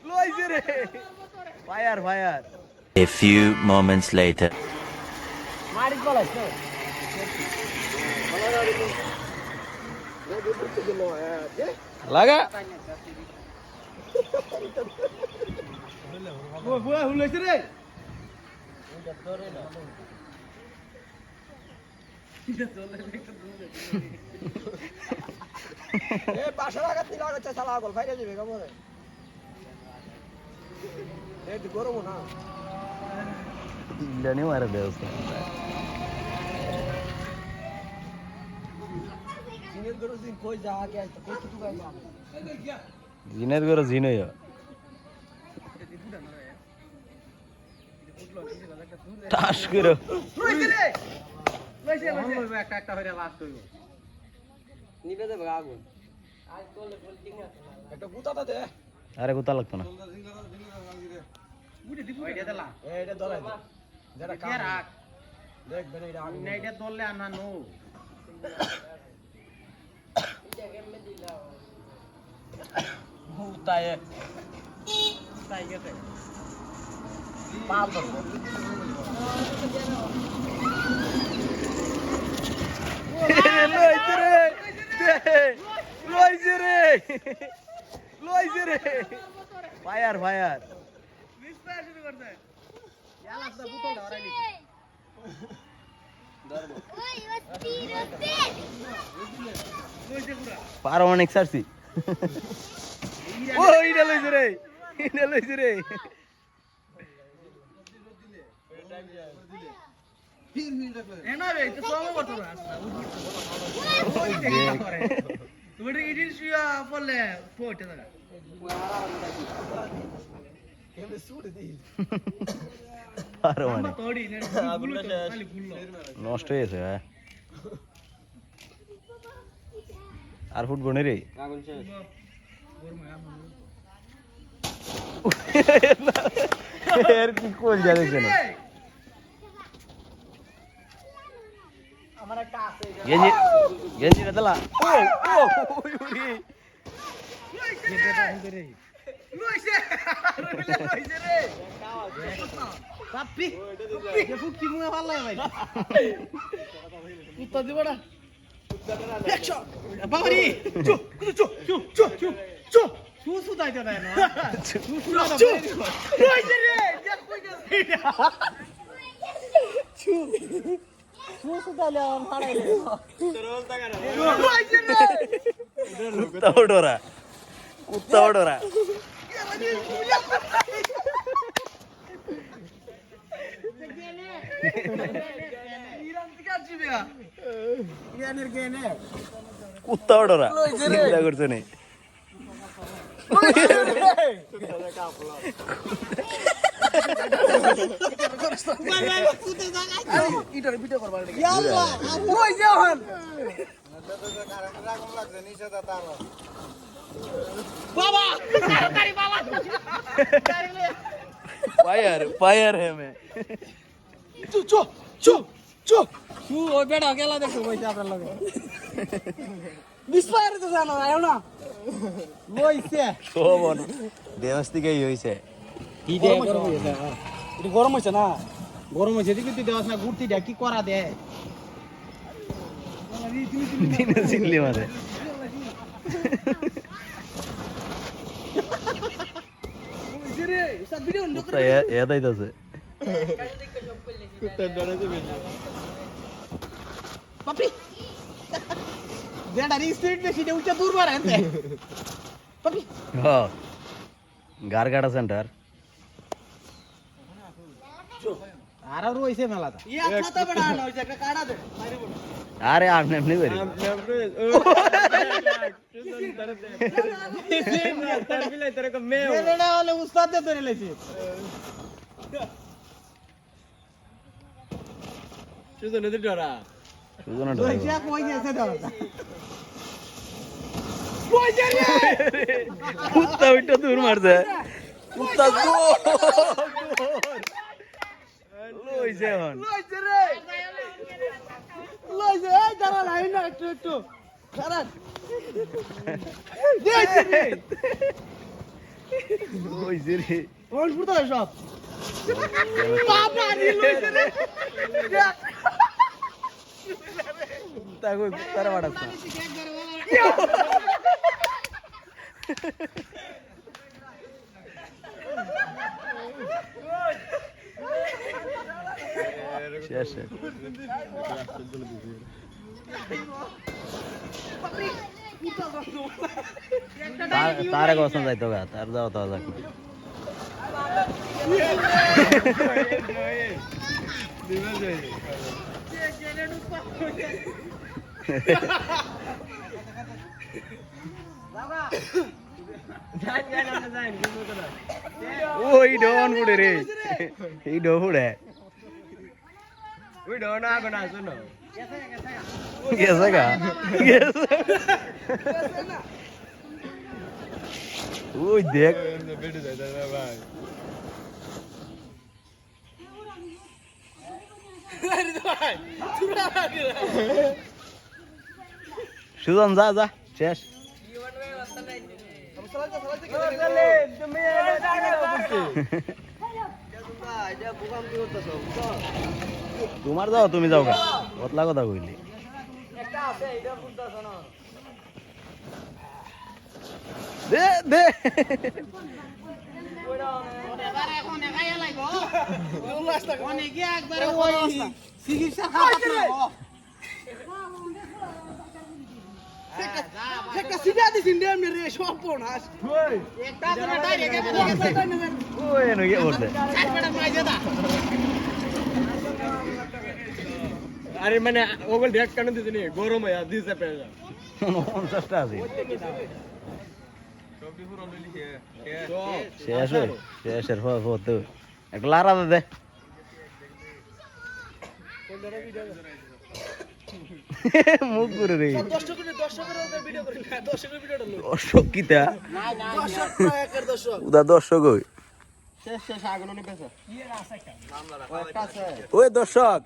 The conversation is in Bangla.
লইছে রে fire fire A few moments later. মারি গলাস তো লাগা বুয়া হুলাইছে রে এ পাশে লাগাতে লাগাচ্ছে শালা গল ফাইরে যাবে কামরে এ তো গরম না জানি মারা দেও জিনের গরো জিন কই যা আগে আইতো কই কিছু গাই যা জিনের গরো জিনই টাস করো লইছে রে লইছে লইছে একটা একটা হইরা লাস্ট হইব নিবে দে আগুন আজ তোলে বলতি না একটা গুতাটা দে আরে গুতা লাগতো না বুড়ি দিবু ওইটা দেলা এইটা দলাই দে যেটা কাম রাখ দেখ বেনে এটা আগুন এইটা দললে আনা নো এটা কেমনে দিলা গুতায়ে তাই গেছে পাল ধর লইছে রে লইছে রে লইছে রে ফায়ার ফায়ার মিসফায়ার শুরু করতে ইয়ালাসটা বুতল ধরাই নি ধরবো ওই অস্থির লইছে পুরা পারমাণিক সারছি ওইটা লইছে রে এটা লইছে রে এনা রে তো সব করতে পারছ না তুমি ইডিল শুয়া পড়লে পোটে দাঁড়া কেমনে সুট দিই পারমাণিক তোড়ি নে গুলো তো খালি গুলো নষ্ট হয়েছে হ্যাঁ আর ফুটবল নেই রে আগুন শেষ এর কি কোল যা দেখছেন আমার একটা আছে গেঞ্জি গেঞ্জি না দলা ও ও ওই যেটা হইছে রে লইছে লইছে রে পাপি যে ফুকি মুয়া ভালো লাগে ভাই কুত্তা দিবড়া একশো বাবারি চু চু চু চু চু চু চু সুদাই তো না চু চু লইছে রে যে কই গেছে চু চু সুদালে মারাইলে রোজ টাকা না লইছে রে কুত্তা ওডরা কুত্তা ওডরা কুত্তা ওডরা চিন্তা করছো নি फायर फायर है मैं চু চু চু চু চু ওই বেটা গেলা দেখো কইছে আপনার লগে বিস্ফায়ার তো জানো আয়ো না লইছে তো বন দেবস্তি কে হইছে কি দে গরম হইছে এটা গরম হইছে না গরম হইছে দিকে তুই দেওয়াস না গুড়তি দে কি করা দে দিনে চিল্লি মারে রে সব ভিডিও কুত্তা এ দাইতাছে কুত্তা ডরাতে বেশি পাপি বেটা রি স্পিড বেশি দে উচ্চ দূর মারে এতে পাপি হ্যাঁ গারগাড়া সেন্টার আর রইছে মেলাটা ইয়া কথা বড়া না হইছে একটা কাড়া দে মারি বড় আরে আপনি এমনি করি উস্তাদ দে ধরে লেছি সুজনে তো ডরা সুজন লইছে কই গেছে ডরা কই যা রে কুত্তা ওইটা দূর মারছে কুত্তা লইছে এখন লইছে রে লইছে এই দাঁড়া লাইন না একটু একটু দাঁড়া দিয়েছে রে ওই যে রে কোন ফুটা সব বাবা দিল হইছে রে তা কই তারা বাড়াছ না শেষ তার আগে বসন যাইতো গা তার যাও তো যাক ওই ডন পুড়ে রে এই ডো পুড়ে ওই ডনা কোনা শুনো গেছে গা গেছে ওই দেখ বেড়ে যায় দাদা ভাই সুজন যা যা শেষ তোমার যাও তুমি যাও গা কতলা কথা কইলি দে দে ওই এনো গিয়ে বলতে আরে মানে ওগুলো ডেট কেন দিছিনি গরম হয়ে দিছে পেজা 50টা আছে শেষ শেষের ফটো একটা লারা দে মুখ করে রে দর্শক কিতা উদা দর্শক ওই ওই দর্শক